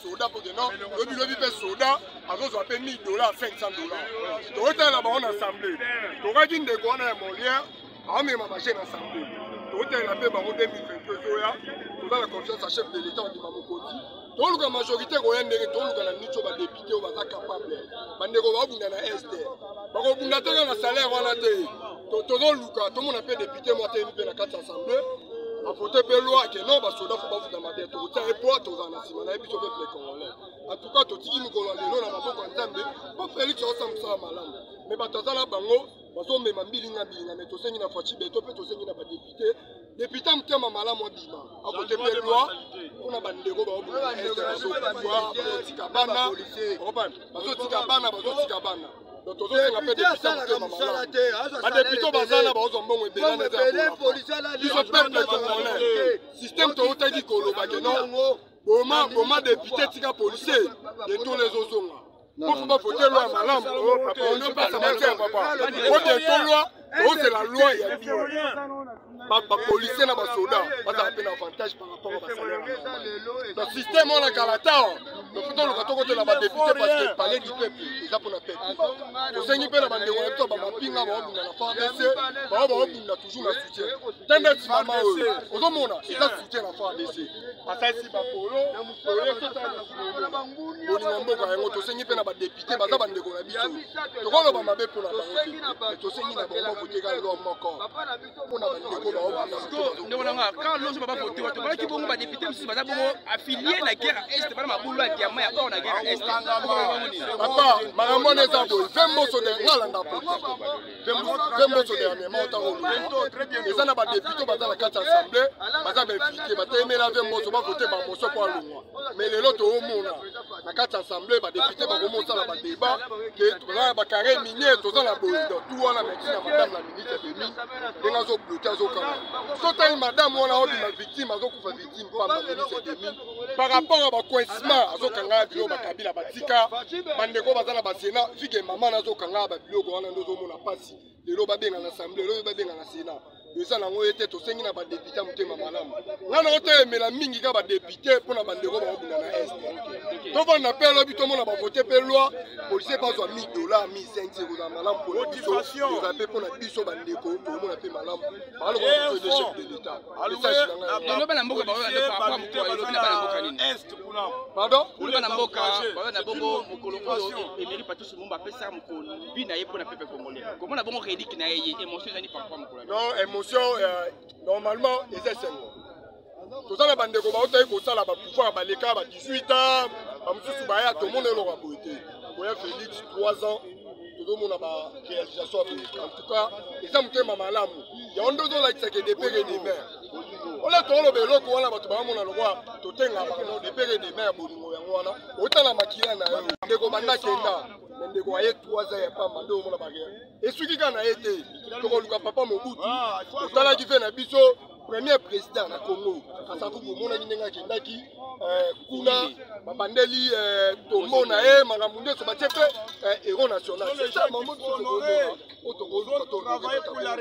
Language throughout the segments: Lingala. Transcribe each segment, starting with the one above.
soda pour que non lobi pe soda azo pe $1000 $500 to ota la ba on assemblée to ka ki ndeko na Molière a me ma machine assemblée to ota la pe ba mo 2022 soya to la confiance à chef de l'état on dit mamokoti to la majorité ko yende to la nicho ba député o ba capable bandeko ba bunda na est ba ko bunda te na salaire wana te to luka to mon appel député moi te na 4 assemblée a voté pour loi que non, parce que là, faut pas vous demander tout ça et pour tout ça, on a besoin de les Congolais. En tout cas, tout ce qui nous connaît, nous n'avons pas entendu, pas Félix ensemble ça malade. Mais bah tout ça là, bango, parce qu'on met ma bilinga, mais tout ça il n'a pas chié, tout ça il n'a pas député. Député, on tient ma malade moi bima. A voté pour loi, on a bandé go bah on a pouvoir, tikabana, oban, parce que tikabana, parce que tikabana. Donc tout ça on appelle député, on tient ma malade. A député bazana, bah on bon et bien les système de haute dit que non, comment député tika policier de tous les autres. Pour pas voter loi malam, on ne pas s'amasser papa. On dit loi, c'est la loi il y a pas policier na ba soldat, pas un avantage par rapport au salaire. Le système on a galata. Le photo le kato côté la ba député parce que parler du peuple, ça pour la peuple. To sengi pe na bande ko to ba mapinga ba bunda na FARDC, ba bunda toujours na soutien. Tende ti mama o. Ozo mona, ça soutien na FARDC. Asasi ba polo, Boni mboka yango to sengi pe na ba député ba za bande ko na biso. To ko lo ba mabe pour la bango. To sengi na ba voter ka lo moko. Pour na bande ko ba ndeko nanga quand l'on va pas voter to ba ki bongo ba député musu ba za bongo affilié na guerre est pas ma boulot ya diamant ya or na guerre est. Papa, maramone za boy, fembo so de ngala nda politique. Fembo so de ame mota o. Eza na ba député ba za la carte assemblée, ba za ba invité ba te mela fembo so ba voter ba moso kwa lungwa. Mais les loto o mona na carte assemblée ba député ba ko mosa la ba débat que to za ba carré minier to za la boy tout wana médecine madame la ministre de mi. Denga zo bloquer zo kama. So taille madame wana o ma victime azo kufa victime pa ma ministre de mi. Par rapport à ba coincement azo kanga bilo ba kabila batika bandeko bazala basena fike mama nazo kanga ba biloko wana ndozo mona pasi lelo babenga na assemblée lelo babenga na sénat eza nango ete to sengi na ba député mutema malamu ngana ote mela mingi ka ba député pona bandeko ba obunda na est to vanda pe lobi to mona ba voter pe loi policier pas zo $1000 $1500 ko za malamu pour motivation za pe pona biso bandeko to mona pe malamu alors ko de chef de l'état alors bana mboka ba ba mko bana mboka nini est kuna pardon bana mboka bana bongo mokolo oyo Emery Patrice Lumumba pesa mokolo bina ye pona peuple congolais comment na bongo rédique na ye émotion zani parfois mokolo non émotion normalement c'est ça tout ça la bande ko ba ota ko sala ba pouvoir ba leka ba 18 ans ba mususu ba ya to monde lo ba boité boya Félix 3 ans tout monde ba réalisation en tout cas et ça mutema malamu ya ondo zo la tseke de pere de mer ola to lo be loko wana bato ba mona lo kwa to tenga ba no de pere de mer bolingo yango wana otala makila na yo ndeko banda kenda ndeko aye 3 ans ya pamba ndo mona ba guerre esuki kana ete to ko luka papa Mobutu otala ki fe na biso premier président na Congo asafu bomona ndenga kendaki kuna babandeli tomona makambo ndeso batepe héros national c'est ça Mobutu pour la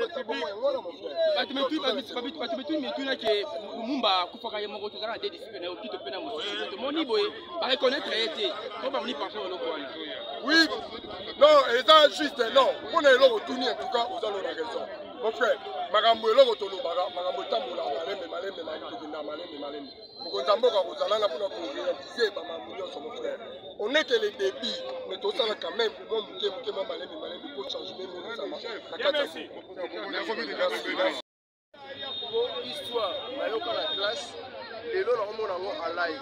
République batmetu ke Lumumba kufaka ye moko tozala de discipline au kito pena mo moni boye ba reconnaître été to ba moni parfois le quoi oui non et ça juste non on est là retourner en tout cas aux allons la raison mon frère makambo eloko to lobaka makambo tambola malembe na malembe mokonza mboka kozalanga pour réaliser ba mamilio sur mon frère on est que les débits mais tout ça quand même pour moi muke malembe pour changer même mon ça merci histoire nayoka la classe lelo na omona ngo alai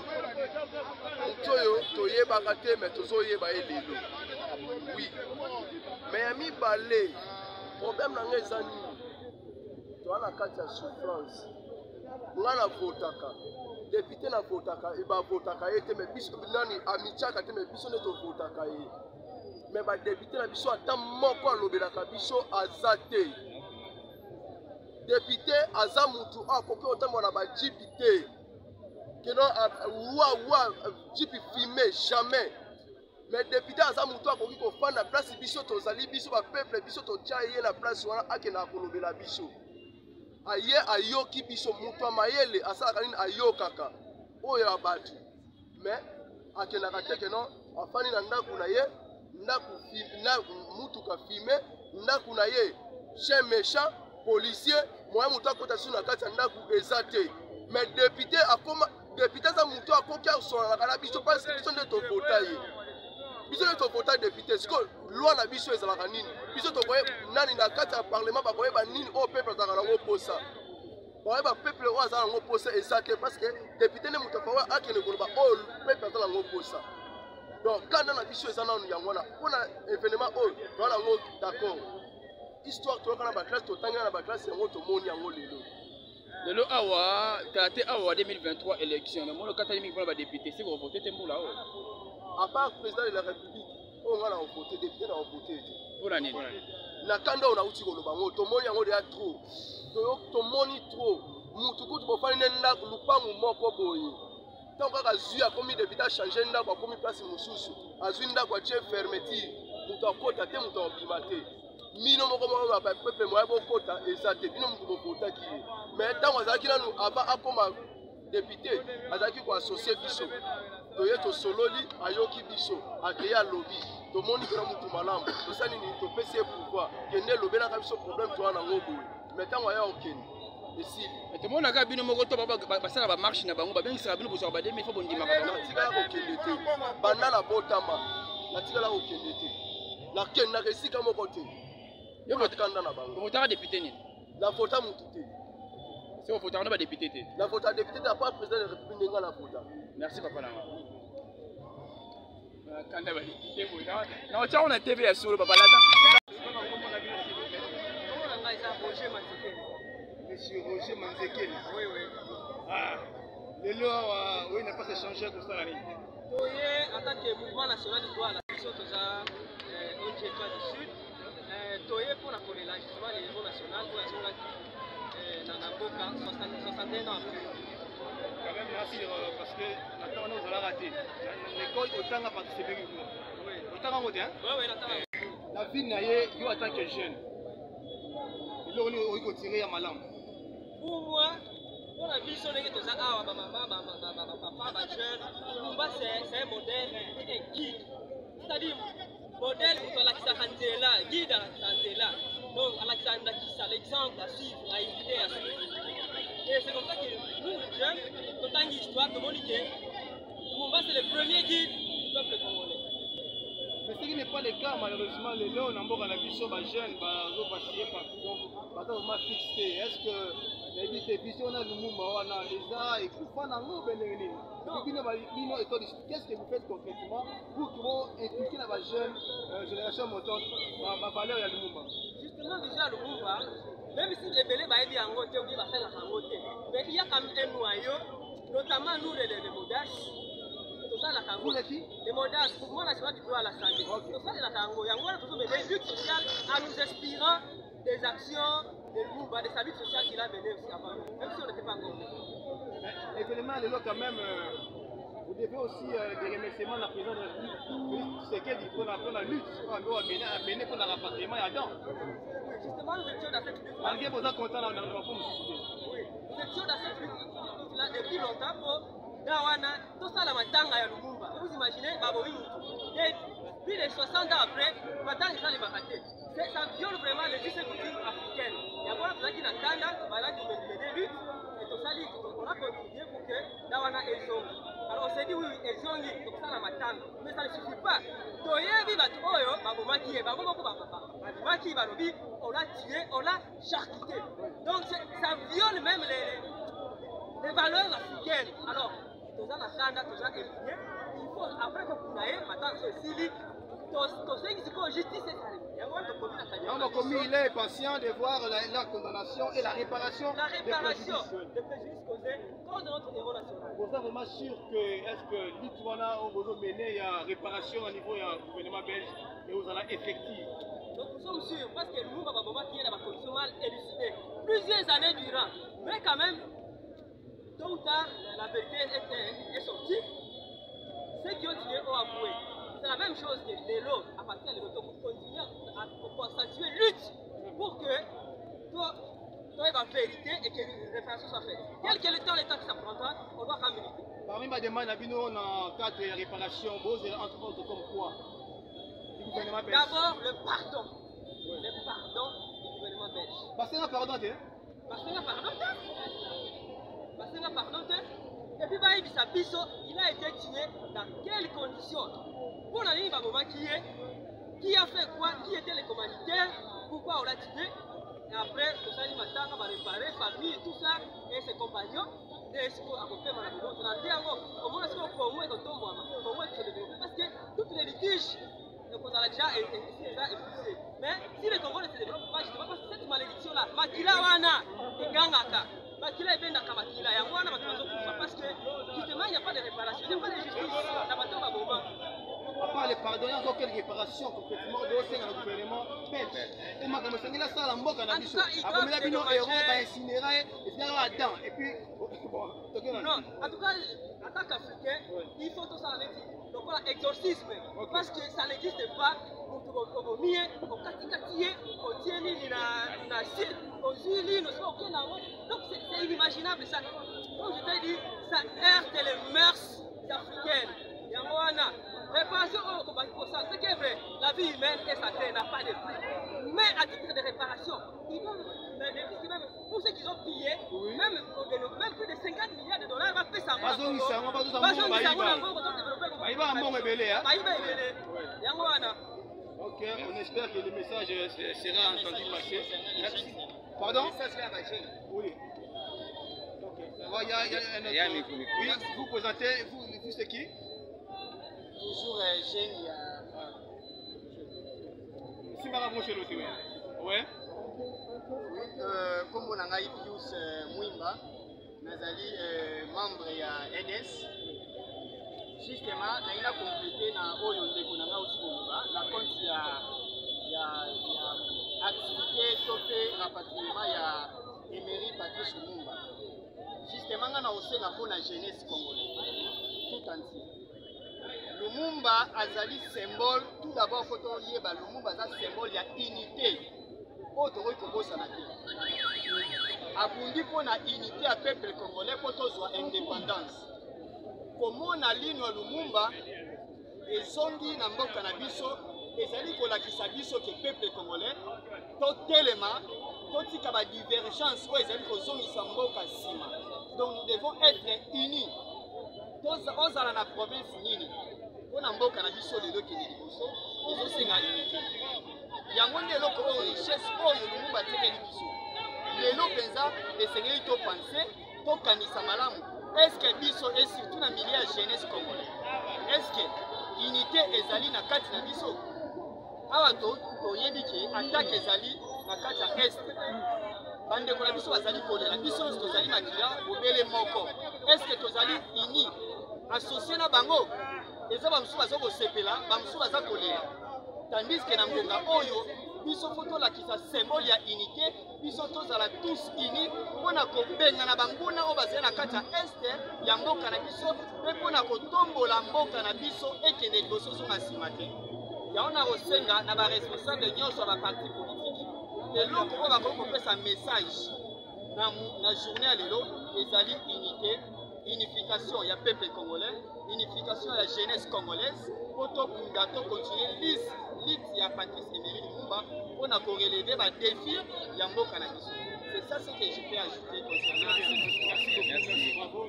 mutoyo toyebaka te mais tozoyeba ye lelo oui mais ami balé problème na ngeza ni to ana kati ya souffrance ngana votaka député na votaka e ba votaka ete mais biso nani amichaka te mais biso ne to votaka ye mais ba député na biso ata moko alobelaka biso azate député aza mutu akoki otambo na ba député que non wa jipi filmé jamais mais député aza mutu akoki ko fanda place biso tozali biso ba peuple biso to tchaye na place wana akena kolobela biso aye ayoki biso mutu amayele asalaka nini ayokaka oyo abatu mais akendaka te ke non afandi na ndako na ye mutuka filme ndako na ye chien méchant policier moyen moto akota sur na kati ya ndako eza te mais député akoma député aza moto akoki asololaka na biso parce que biso nde tovota ye biso nde tovota député sikoyo loi na biso ezalaka nini biso tokoye nani na kati ya parlement bakoyeba nini oyo peuple azalaka nango posa bakoyeba peuple oyo aza nango posa eza te parce que député nde moto afawa akende koloba oyo peuple aza nango posa donc kanda na biso eza nanu yango wana mpona événement oyo toza nango d'accord histoire toyoka na baklasse totangela na baklasse yango tomoni yango lelo lelo awa tate awa 2023 élection na mono katali mingi mpona badéputé siko vote te mbula oyo à part président de la république oyo nga na vote député na vote te mpona nini na kanda oyo nauti koloba yango tomoni yango deya trop tomoni trop mutu kutu bofani ne ndako lupangu moko boye ntango kaka azwi akomi député achange ndako akomi place mosusu azwi ndako atie fermeture mutu akota te mutu akobima te mino moko moko bapeple moya bokota eza te bino mutu bokotaki ye mais ntango azalaki nanu ava akoma député azalaki koassocie biso toye tosololi ayoki biso akeye alobi tomoni mpena mutu malamu tosali nini topesi ye pouvoir kende elobelaka biso problème toza nango boye mais ntango aya okende esili tomonaka bino moko to basala bamarche na bango babengisaka bino bozwaka bademi fo bondimaka bango natikala kokende te banda na botama natikala kokende te nakendaka esika moko te yotikanda na bango votaka député nini navota mutu te se ovotaka na badéputé te navota député te apart président de république ndenge navota merci papa nanga kanda badéputé boye na otiako na tv ya solo papa lata Monsieur Roger Manzekeli. Oui, oui. Ah, le loi, oui, n'a pas changé comme ça. Oui, en tant que mouvement national du droit à la question, tout ça, ONG Étoile du Sud, Toye pour la corrélation, justement, les niveaux nationaux, pour la zone dans la Boca, 61 ans. Quand même, merci, parce que maintenant, nous allons rater. L'école, autant à participer que vous. Oui. Autant à voter, hein? Oui, oui, autant. La vie, il y a en tant que jeune. Il y a tiré à malam. Pour moi, pour la vie, on est tous à papa, jeune, c'est un modèle et un guide. C'est-à-dire, modèle pour la Kisa guide à la donc à la Kisa, l'exemple à suivre, à imiter, à suivre. Et c'est comme ça que nous, les jeunes, tout en histoire, tout le monde dit que c'est le premier guide du peuple congolais. Mais ce qui n'est pas le cas, malheureusement, les gens n'ont pas vu sur les jeunes, ils vaciller partout, donc, fixé. Est-ce que les visions de Lumumba, on a les arts et tout, on a qu'est-ce que vous faites concrètement pour inculquer dans la jeune génération montante ma valeur de Lumumba? Justement, déjà, Lumumba, même si les bébés vont bien en côté, on va faire la rangoté. Mais il y a quand même un noyau, notamment nous, les modaches. Les modages, pour moi, la du droit à la santé. Tout ça, c'est la tango. Il y a toujours des luttes sociales en nous inspirant des actions, des mouvements, des saluts sociaux qu'il a mené aussi avant nous, même si on n'était pas encore. Évidemment, quand même, vous devez aussi des remerciements à la présidente de la République. C'est qu'elle dit qu'on a la lutte, on a mené pour le rapatriement et à dents. Justement, nous étions dans cette lutte. Malgré vos contents, on a pas oui, nous étions dans cette lutte-là depuis longtemps pour. Dawana, tout ça la matanga ya Lumumba. Vous imaginez, Babo plus de 60 ans après, matanga ça les makaté. Ça viole vraiment les us et coutumes africaines. Il y a quoi qui n'a kanda, voilà qui me des luttes, et tout ça, on a contribué pour que Dawana ait son. Alors on s'est dit oui, elles ont dit, tout ça la matanga. Mais ça ne suffit pas. Toye viva toyo, Babo Maki, Babo Moko Baba. Maki Balobi, on l'a tué, on l'a charcuté. Donc ça viole même les valeurs africaines. Alors, il faut après que vous ayez maintenant ceci on a commis, il est patient de voir la condamnation et la réparation des préjudices causés contre notre héros national. Vous êtes vraiment sûr que est-ce que l'Itouana a mené une réparation au niveau du gouvernement belge et vous allez effective? Donc nous sommes sûrs parce que nous avons qui est dans la condition mal élucidée plusieurs années durant, mais quand même tôt ou tard, la vérité est sortie. Ceux qui ont tué ont avoué. C'est la même chose que les lots, à partir de l'auto, pour continuer à constituer lutte pour que toi la vérité et que les références soient faites. Quel que le temps qui ça prendra, on doit quand même militer. Parmi ma demande, on a 4 réparations, entre autres comme quoi? D'abord, le pardon. Le pardon du gouvernement belge. Parce que pardon, et puis il a été tué dans quelles conditions? Pour la ligne qui a fait quoi? Qui étaient les commanditaires? Pourquoi on l'a tué? Et après, tout ça, il m'a réparé, famille, tout ça, et ses compagnons. Et ce qu'on a fait, on a dit encore, comment est-ce qu'on peut au moins se développer? Parce que toutes les litiges, on a déjà épuisé. Mais si le Congo ne se développe pas, je ne sais pas, parce que cette malédiction-là, Makila Wana, et Gangaka, Makila et Bendaka Makila, et Wana, parce que justement, il n'y a pas de réparation, il n'y a pas de justice. La bataille va bomber. À part les pardons, il y a encore quelques réparations concrètement au sein de notre gouvernement belge. Et ma comme ça, il a ça la mboka na biso. Après la bino héros va incinérer et c'est là-dedans. Et puis non, en tout cas, en tant qu'Africain, il faut tout ça avec donc voilà, exorcisme. Parce que ça n'existe pas. Au mieux, au katikatié, au tieni, na site, au zuli, nous sommes aucun amour. Donc c'est inimaginable ça. Donc je t'ai dit, ça heurte les mœurs africaines. Yangwana. Réparation au combat pour ça, c'est que vrai, la vie humaine et sa terre n'a pas de prix. Mais à titre de réparation, ils doivent, pour ceux qui ont pillé, même plus de 50 milliards de dollars, va faire ça. Ok, on espère que le message sera entendu passer. Merci. Pardon? Oui. Il y a un autre. Oui, vous présentez, vous c'est qui? Toujours jeune, si ma rapproche l'autre, ouais. Comme on a Pius Mwimba, nazali membre ya NS. Justement, on a complété na oyo ndeko na aussi Mwimba, la compte ya activité topé rapatriement ya Emery Patrice Lumumba. Justement, on a aussi la jeunesse congolaise tout entier. Lumumba azali symbole, tout d'abord faut yeba Lumumba azali symbole ya unité. Autre que bossa na te. Abundi pour na unité à peuple congolais pour tozwa indépendance. Comment na lino Lumumba ezongi na mboka na biso ezali kolakisa biso ke peuple congolais to telema to tika ba divergence o ezali kozongisa mboka sima. Donc nous devons être unis. Ozala na province nini? On a mboka na biso lelo ke liboso ezosenga unité. Yango nde eloko oyo richesse oyo Lumumba atekeli biso. Lelo penza esengeli to penser to kanisa malamu. Est-ce que biso et surtout na milieu ya jeunesse congolais? Est-ce que unité ezali na kati na biso? Awa toyebi ke attaque ezali na kati ya est. Bandeko na biso bazali kolela biso tozali makila obele moko. Est-ce que tozali unis associé na bango? Eza bamusu baza kosepela bamusu baza kolela. Tandis que na ngonga oyo biso foto la kisa symbole ya unité biso tozala tous unis pona kobenga na banguna oyo bazali na kati ya este ya mboka na biso mpe pona kotombola mboka na biso ekende liboso zonga nsima te. Yango na kosenga na baresponsable nyonso ya baparti politike eloko oyo bakoki kopesa message na journée ya lelo ezali unité, unification ya peuple congolais, unification ya jeunesse congolaise po tokunda tokontinue liste ya Patrice Emery Lumumba mpona korelever badéfi ya mboka na biso. C'est ça ce que je peux ajouter concernant cette. Bravo,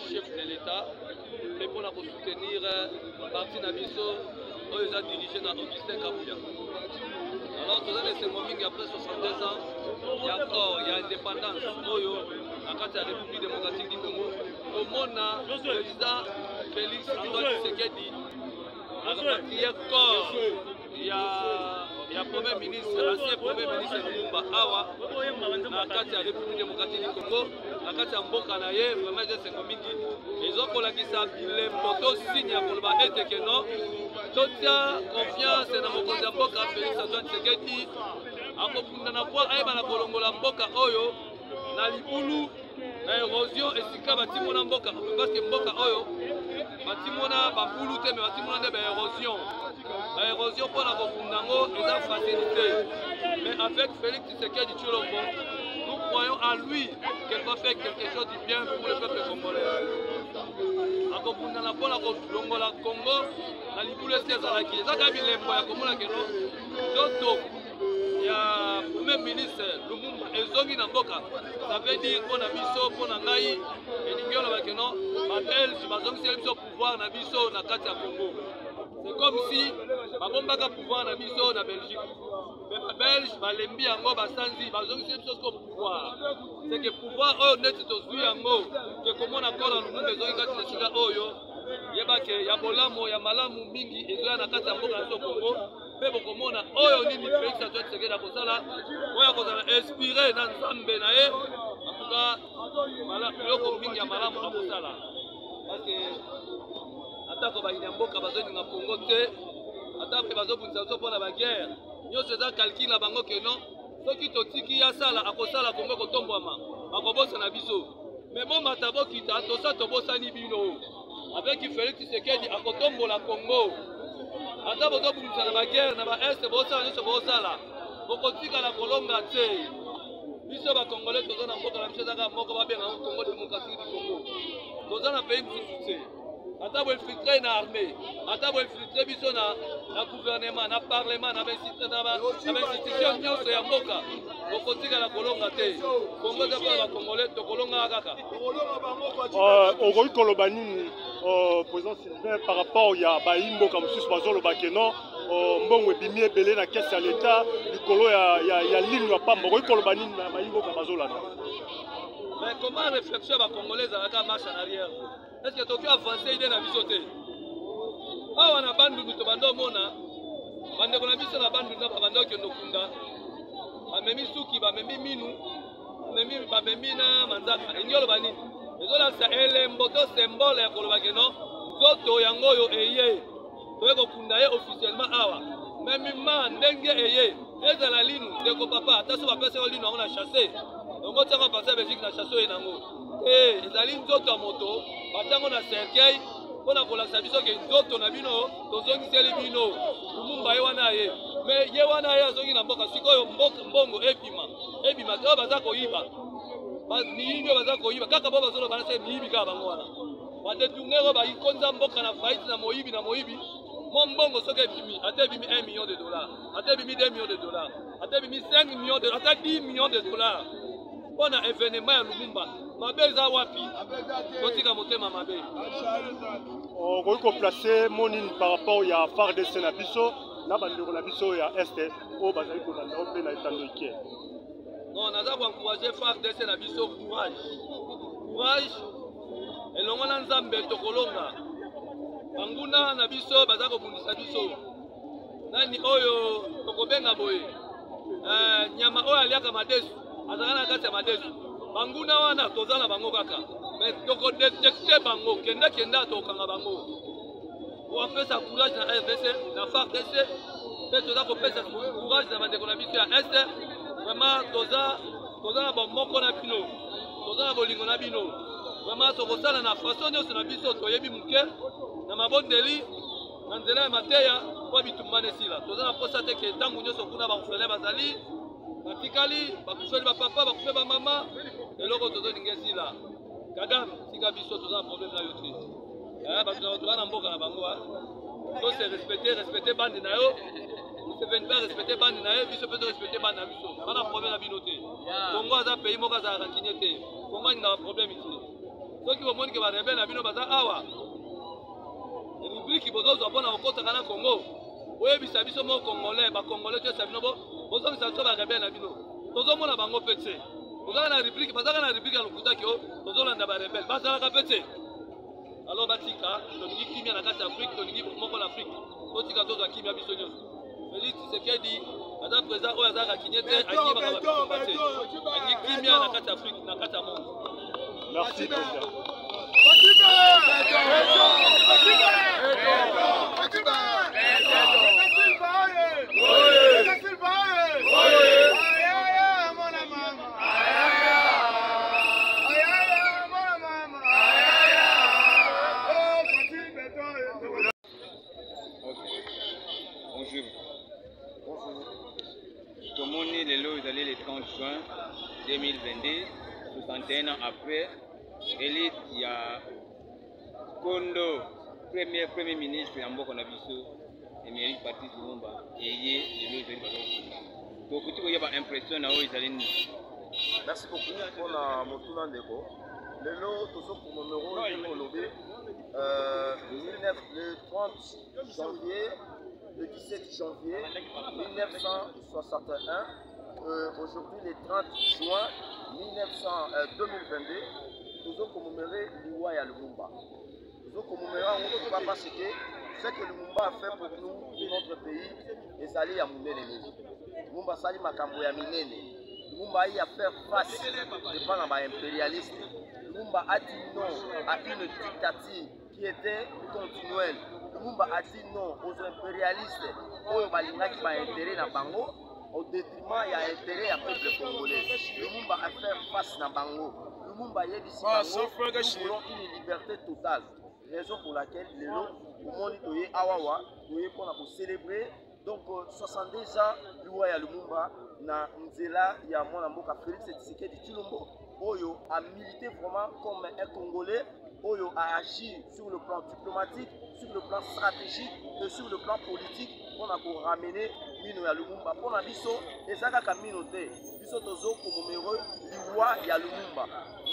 chef de l'État et pour soutenir parti Nabiso ils ont dirigé dans Augustin Kabuya. Alors tout ça c'est moment après 62 ans il y a encore il y a indépendance Oyo à la République démocratique du Congo. Au monde le président Félix Antoine Tshisekedi akapatia corps ya premier ministre, ancien premier ministre Lumumba awa na kati ya République démocratique du Congo, na kati ya mboka na ye vraiment esengo mingi ezokolakisa bilembo to signe ya koloba ete keno totia confiance na mokonzi ya mboka Félix Antoine Tshisekedi akokunda na po ayeba na kolongola mboka oyo na libulu na érosion esika batimona mboka parce que mboka oyo batimona bambulu te mais batimona nde baérosion mpona kokunda yango eza facilité mais avec Félix Tshisekedi Tshilombo nous croyons en lui qu'elle va faire quelque chose de bien pour le peuple congolais akokunda na mpona kolongola Congo na libulu esi ezalaki ezaka bilembo ya komona keno toto ya premier ministre Lumumba ezongi na mboka ça veut dire mpona biso mpona ngai elingi oloba keno babelge bazongiseli biso pouvoir na biso na kati ya Congo. C'est comme si babombaka pouvoir na biso na Belgique mais babelge balembi yango basanzi bazongiseli biso siko pouvoir c'est que pouvoir oyo neti tozwi yango ke komona kola Lumumba ezongi kati na esika oyo yebake ya bolamo ya malamu mingi ezoya na kati ya mboka na biso Congo mpe bokomona oyo nini Félix Antoine Tshisekedi akosala oyo akozala inspiré na nzambe na ye apuka biloko mingi ya malamu akosala parce que atako bayini ya mboka bazoninga Congo te ata mpe bazobundisa biso mpona baguerre nyonso eza calcule na bango keno soki totiki asala akosala Congo kotombwama bakobosana biso me bomata bokita tosa tobosani bino avec Félix Tshisekedi akotombola Congo ata bozobundisa na baguerre na baeste bosala nyonso bosala bokotikala kolonga te biso bakongolais toza na mboka na biso ezaka moko babengaka Congo démocratique du Congo toza na pays mosusu te ata boinfiltre na armée ata boinfiltre biso na gouvernement na parlement na bainstitution nyonso ya mboka bokotikala kolonga te Congo eza mpona bakongolais tokolongaka kaka okoki koloba nini président Sylvain par rapport ya bayimboka mosusu bazoloba keno mbongo ebimi ebele na kese ya leta likolo ya ligne ya pamba okoki koloba nini na bayimboka bazolanda mais comment réflexion ya bakongolais ezalaka marche en arrière est-ce que toki avancer ide na biso te awa na bandundu tobanda omona bandeko na biso na bandundu na babanda okende okunda bamemi suki bamemi minu bamemi na manzaka elingi oloba nini ezolakisa elembo to symbole ya koloba keno nzoto yango oyo eye toye kokunda ye officiellement awa memima ndenge eye ezala linu ndeko papa ata so bapeseko linu yango na chasse yango ntiango bapasa belgique na chasse oye nango ezali nzoto ya moto batango na cercueil mpona kolakisa biso ke nzoto na bino tozongiseli bino Lumumba ye wana ye me ye wana ye azongi na mboka sikoyo mbongo ebima te oyo baza koyiba miyibi oyo baza koyiba kaka bo bazoloba na se miyibi kaka bango wana badetournero bayikonza mboka na faillite na moyibi mo mbongo soki ebimi ata ebimi 1 million de dollars ata ebimi 2 millions de dollars ata ebimi 5 millions de ata 10 millions de dollars mpona événement ya Lumumba mabe eza wapi totika motema mabe okoki koplace monini par rapport ya FARDC na biso na bandeko na biso ya este oyo bazali kolanda o mpe na etando ike non naza koencourage FARDC na biso courage elongo na nzambe tokolonga banguna na biso baza kobundisa biso nani oyo tokobenga boye nyama oyo aliaka madesu azalaka na kati ya madesu banguna wana toza na bango kaka mais tokodetecte bango kenda tokanga bango kopesa courage na RDC na FARDC mpe toza kopesa courage na bandeko na biso ya este vraiment toza na bomoko na bino toza na bolingo na bino vraiment tokosala na façon nyonso na biso toyebi moke na mabondeli na nzela ya mateya mpo bitumba esila toza na mposa te ke ntango nyonso kuna bakufele bazali batikali bakufeli bapapa bakufeli bamama eloko tozoninga esila Kagame tika biso toza na problème na yo te bato na bato bana mboka na bango tose respecte bandi na yo Museveni mpe respecte bandi na ye biso mpe torespecte bandi na biso bana problème na bino te Congo aza pays moko azalaka kinye te Congo aninga baproblème te soki bomoni ke barebele na bino baza awa république bozozwa mpona kokotaka na Congo oyebisa biso mo congolais bacongolais toyesa bino bozongisa biso barebele na bino tozomona bango mpe te bazalaka na république ya lokuta kio tozolanda barebele bazalaka mpe te alors batika tolingi kimia na kati ya Afrique tolingi moko na Afrique totika tozwa kimia biso nyonso Félix Tshisekedi aza président oyo azalaka kinye te alingi bakaba te alingi kimia na kati ya Afrique na kati ya monde. Merci président. Tomoni lelo ezali le 30 juin 2022, 61 ans après, élite ya Kondo, premier ministre ya mboka na biso, Emery Patrice Lumumba, eye lelo ezali bazokunda. Tokuti koyeba impression na oyo ezali nini? Merci beaucoup pour la motuna ndeko. Lelo tozo commémorer le 30 janvier, le 17 janvier 1961, aujourd'hui le 30 juin 2022, nous avons commémoré l'Iwa ya Lumumba. Nous avons commémoré parce que ce que Lumumba a fait pour nous, pour notre pays, et ça allait à Mounene. Lumumba sali makambo ya minene. Lumumba a fait face devant l'impérialiste. Lumumba a dit non à une dictature qui était continuelle. Lumumba a dit non aux impérialistes qui ont intérêt dans Bango au détriment il y a intérêt à peuple congolais. Lumumba a fait face à Bango. Lumumba a dit Bango, nous voulons une liberté totale. Raison pour laquelle les lots au monde de Awawa, pour célébrer donc 62 ans Liwa ya Lumumba na Nzela ya mwana mboka Félix Tshisekedi Tshilombo Oyo a milité vraiment comme un Congolais. Oyo a agi sur le plan diplomatique, sur le plan stratégique et sur le plan politique pour ramener Mino ya Lumumba. Pour la biso, ezaka kaminote, biso tozo commémorer Liwa ya Lumumba.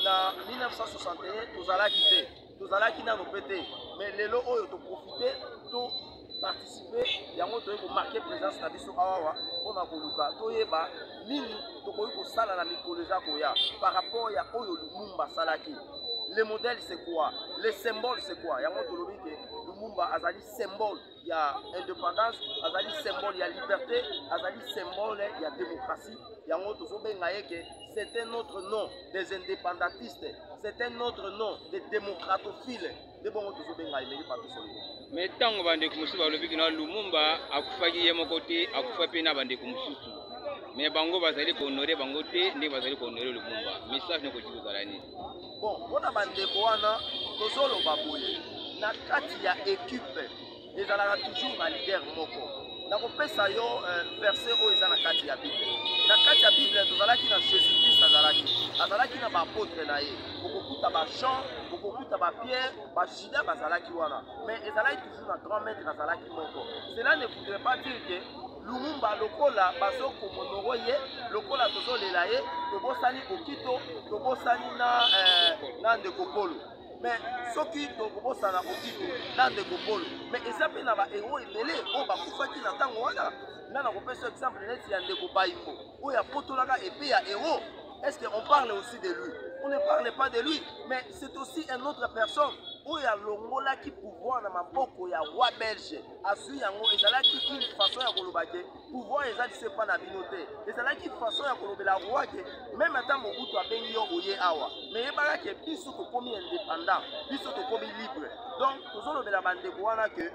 Na 1961, tozala quitté, tozala kina no pété. Mais lelo oyo to profiter, to participer, yango to ko marquer présence na biso awawa, pona ko luka, to yeba nini to ko sala na mikolo za koya par rapport ya oyo Lumumba salaki. Le modèle c'est quoi? Le symbole c'est quoi? Yango tolobi ke Lumumba azali symbole ya indépendance, azali symbole ya liberté, azali symbole ya démocratie. Yango tozobenga yeke c'est un autre nom des indépendantistes, c'est un autre nom des démocratophiles. De bon tozobenga Emery Patrice Lumumba. Mais tango bande kumusu balobi ke na Lumumba akufaki ye moko te, akufa pe na bande kumususu. Mais bango bazali ko honorer bango te, ndi bazali ko honorer Lumumba. Message ne ko tuzala ni. Bon, on a bandeko wana tozolo baboye na kati ya équipe ezalaka toujours na leader moko. Na kopesa yo verset oyo eza na kati ya Bible. Na kati ya Bible tozalaki na Jésus Christ azalaki na ba apôtre na ye. Bokokuta ba Jean, bokokuta ba Pierre, ba Judas bazalaki wana. Mais ezalaki toujours na grand maître azalaki moko. Cela ne voudrait pas dire que Lumumba lokola bazo komonoro ye lokola tozo lela ye tobosani okito tobosani na ndeko polo mais soki tobosana okito na ndeko polo mais esape na ba héros ebele o bakufaki na tango wana na kopesa exemple neti ya ndeko Bayimbo oyo apotolaka épée ya héros. Est-ce qu'on parle aussi de lui? On ne parle pas de lui, mais c'est aussi une autre personne. où il y a l'ongola qui pouvoir dans ma boko ya roi belge asu yango ezalaki une façon ya kolobake pouvoir ezali se pas na binote ezalaki façon ya kolobela roi ke même ata Mobutu abengi yo oye awa mais yebaka ke biso tokomi indépendant biso tokomi libre donc tozolobela bandeko wana ke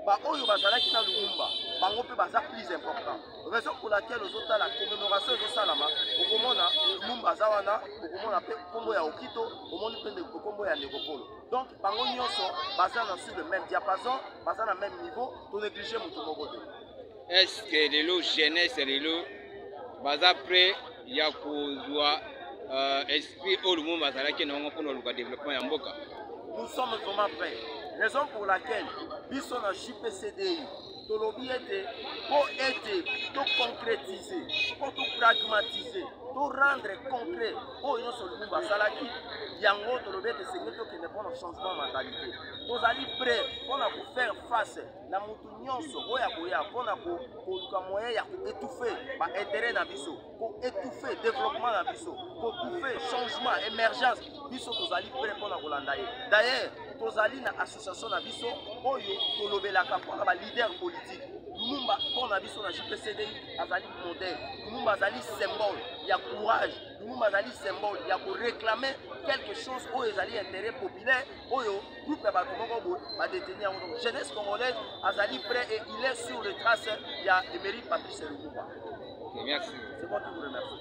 ba oyo bazalaki na Lumumba bango pe baza plus important raison pour laquelle ozotala commémoration ezosalama okomona Lumumba aza wana okomona pe kombo ya Okito omoni pe ndeko kombo ya Nekopolo donc bango nyonso baza na sur le même diapason baza na même niveau to négliger mutu moko te. Est-ce que lelo jeunesse lelo baza prêt ya kozwa esprit oyo Lumumba azalaki nango mpona koluka développement ya mboka? Nous sommes vraiment prêts. Raison pour laquelle biso na JPCDI tolobi ete pour aider, pour concrétiser, pour tout pragmatiser, pour rendre concret au nyonso Lumumba salaki yango tolobi ete sengeto kende mpona changement mentalité. Tozali prêt mpona faire face na mutu nyonso oyo akoya mpona koluka moyen ya koétouffer ba intérêt na biso, koétouffer développement na biso, koétouffer changement émergence biso tozali prêt mpona kolanda ye. D'ailleurs tozali na association na biso oyo tolobelaka mpona ba leader politique. Lumumba mpona biso na JPCDI azali modèle. Lumumba azali symbole ya courage. Lumumba azali symbole ya ko réclamer quelque chose oyo ezali intérêt populaire oyo groupe ya bato moko boye ba détenir yango. Jeunesse congolaise azali prêt et il est sur les traces ya Emery Patrice Lumumba. Merci. C'est moi qui vous remercie.